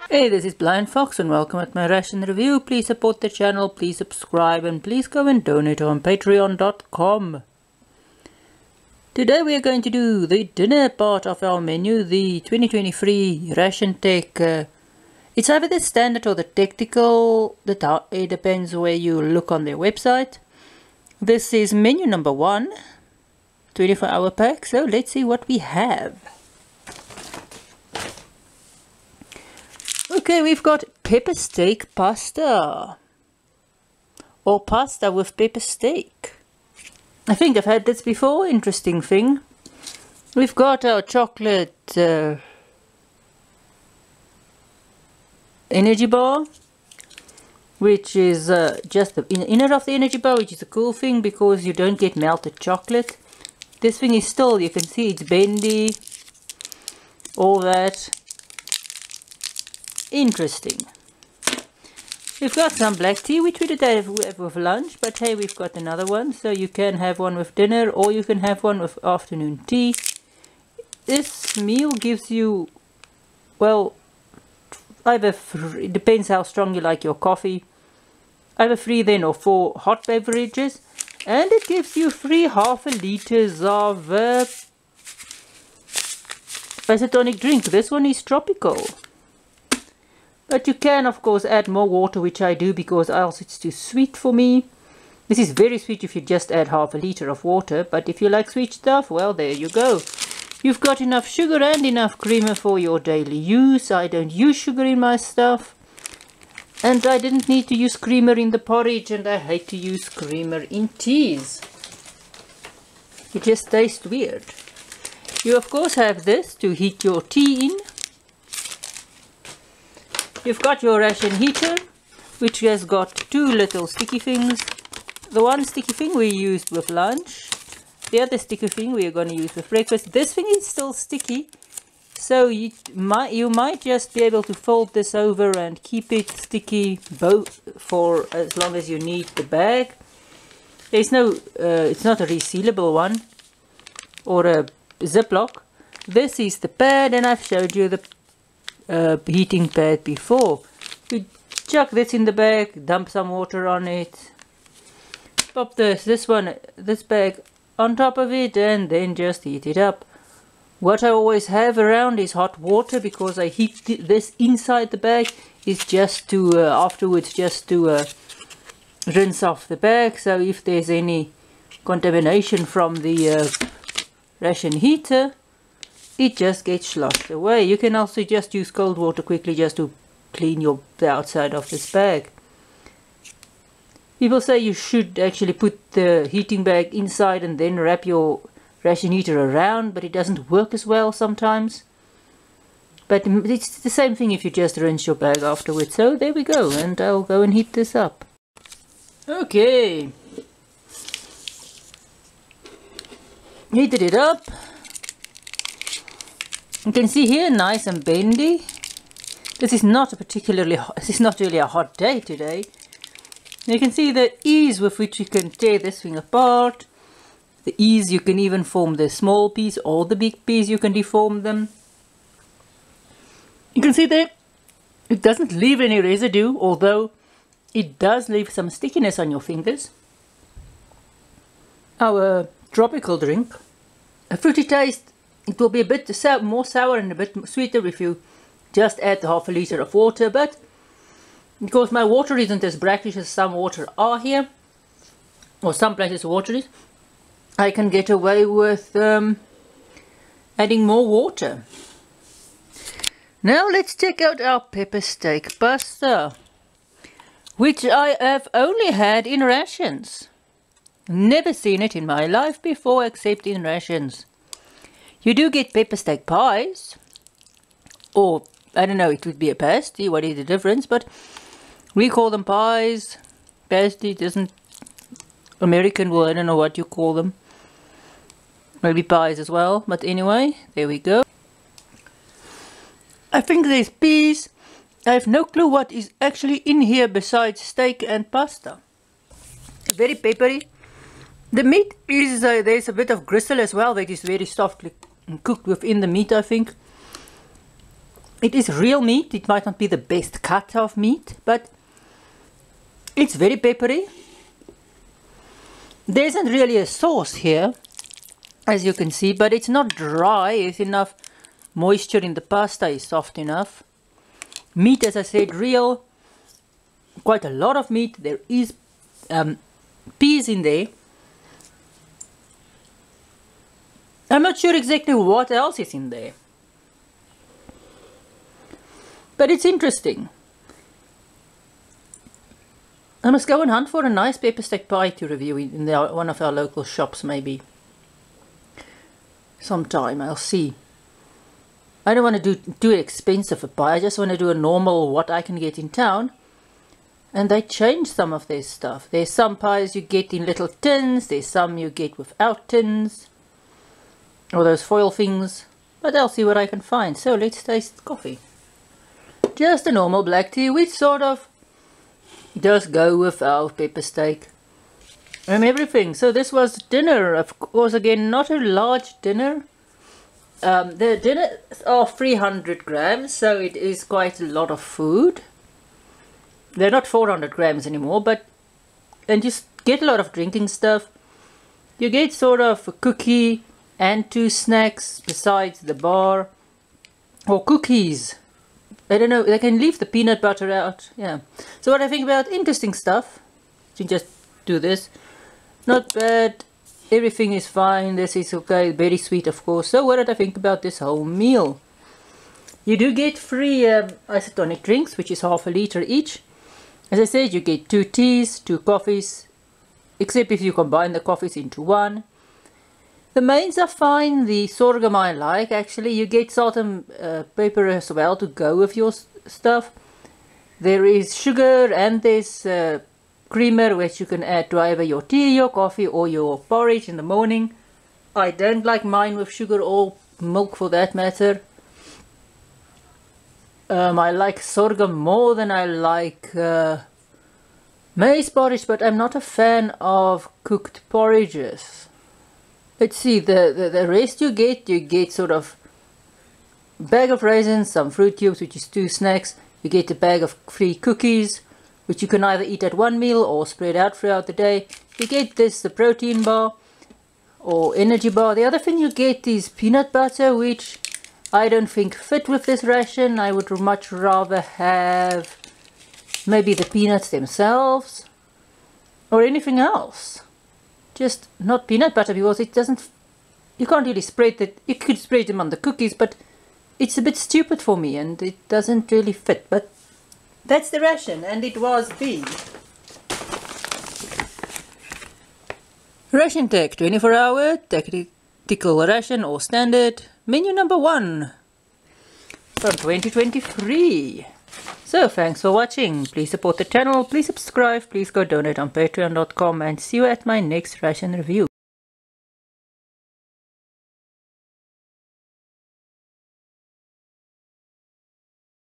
Hey, this is BlindFox and welcome at my ration review. Please support the channel, please subscribe, and please go and donate on patreon.com. Today we are going to do the dinner part of our menu, the 2023 RationTech. It's either the standard or the tactical, it depends where you look on their website. This is menu number 1, 24-hour pack, so let's see what we have. Okay, we've got pepper steak pasta, or pasta with pepper steak. I think I've had this before, interesting thing. We've got our chocolate energy bar, which is just the inner of the energy bar, which is a cool thing because you don't get melted chocolate. This thing is still, you can see it's bendy, all that. Interesting. We've got some black tea, which we did have with lunch, but hey, we've got another one, so you can have one with dinner or you can have one with afternoon tea. This meal gives you, well, either it depends how strong you like your coffee, either 3 then or 4 hot beverages, and it gives you 3 ½ liters of isotonic drink. This one is tropical. But you can of course add more water, which I do because else it's too sweet for me. This is very sweet if you just add ½ liter of water, but if you like sweet stuff, well, there you go. You've got enough sugar and enough creamer for your daily use. I don't use sugar in my stuff. And I didn't need to use creamer in the porridge, and I hate to use creamer in teas. It just tastes weird. You of course have this to heat your tea in. You've got your ration heater, which has got 2 little sticky things. The one sticky thing we used with lunch. The other sticky thing we are going to use with breakfast. This thing is still sticky, so you might just be able to fold this over and keep it sticky both for as long as you need the bag. There's no, it's not a resealable one or a Ziploc. This is the pad, and I've showed you the heating pad before. You chuck this in the bag, dump some water on it, pop this bag on top of it, and then just heat it up. What I always have around is hot water, because I heat this inside the bag, is just to afterwards just to rinse off the bag, so if there's any contamination from the ration heater, it just gets sloshed away. You can also just use cold water quickly just to clean the outside of this bag. People say you should actually put the heating bag inside and then wrap your ration heater around, but it doesn't work as well sometimes. But it's the same thing if you just rinse your bag afterwards. So there we go, and I'll go and heat this up. Okay. Heated it up. You can see here, nice and bendy. This is not really a hot day today. You can see the ease with which you can tear this thing apart. The ease you can even form the small piece or the big piece, you can deform them. You can see that it doesn't leave any residue, although it does leave some stickiness on your fingers. Our tropical drink, a fruity taste. It will be a bit more sour and a bit sweeter if you just add ½ liter of water, but because my water isn't as brackish as some water are here, or some places water is, I can get away with adding more water. Now let's check out our pepper steak pasta, which I have only had in rations. Never seen it in my life before except in rations. You do get pepper steak pies, or I don't know, it would be a pasty, what is the difference, but we call them pies. Pasty doesn't, American, well, I don't know what you call them. Maybe pies as well, but anyway, there we go. I think there's peas. I have no clue what is actually in here besides steak and pasta. Very peppery. The meat is, there's a bit of gristle as well that is very softly cooked within the meat, I think. It is real meat. It might not be the best cut of meat, but it's very peppery. There isn't really a sauce here, as you can see, but it's not dry. There's enough moisture in the pasta, is soft enough. Meat, as I said, real. Quite a lot of meat. There is peas in there. I'm not sure exactly what else is in there, but it's interesting. I must go and hunt for a nice pepper steak pie to review in one of our local shops, maybe sometime. I'll see. I don't want to do too expensive a pie. I just want to do a normal, what I can get in town. And they change some of their stuff. There's some pies you get in little tins. There's some you get without tins, or those foil things. But I'll see what I can find. So let's taste coffee. Just a normal black tea, which sort of does go with our pepper steak and everything. So this was dinner, of course. Again, not a large dinner. The dinners are 300 grams, so it is quite a lot of food. They're not 400 grams anymore, and you get a lot of drinking stuff. You get sort of a cookie and 2 snacks besides the bar, or cookies. I don't know, they can leave the peanut butter out. Yeah. So what I think about interesting stuff, you can just do this. Not bad. Everything is fine. This is okay. Very sweet, of course. So what did I think about this whole meal? You do get free isotonic drinks, which is half a liter each. As I said, you get 2 teas, 2 coffees, except if you combine the coffees into one. The mains are fine. The sorghum I like, actually. You get salt and pepper as well to go with your stuff. There is sugar and there's creamer, which you can add to either your tea, your coffee, or your porridge in the morning. I don't like mine with sugar or milk for that matter. I like sorghum more than I like maize porridge, but I'm not a fan of cooked porridges. Let's see, the rest you get sort of a bag of raisins, some fruit cubes, which is 2 snacks. You get a bag of free cookies, which you can either eat at one meal or spread out throughout the day. You get this, the protein bar or energy bar. The other thing you get is peanut butter, which I don't think fit with this ration. I would much rather have maybe the peanuts themselves or anything else. Just not peanut butter, because it doesn't, you can't really spread it. You could spread them on the cookies, but it's a bit stupid for me and it doesn't really fit. But that's the ration, and it was the RationTech 24-hour tactical ration or standard menu number 1 from 2023. So thanks for watching. Please support the channel, please subscribe, please go donate on patreon.com, and see you at my next ration review.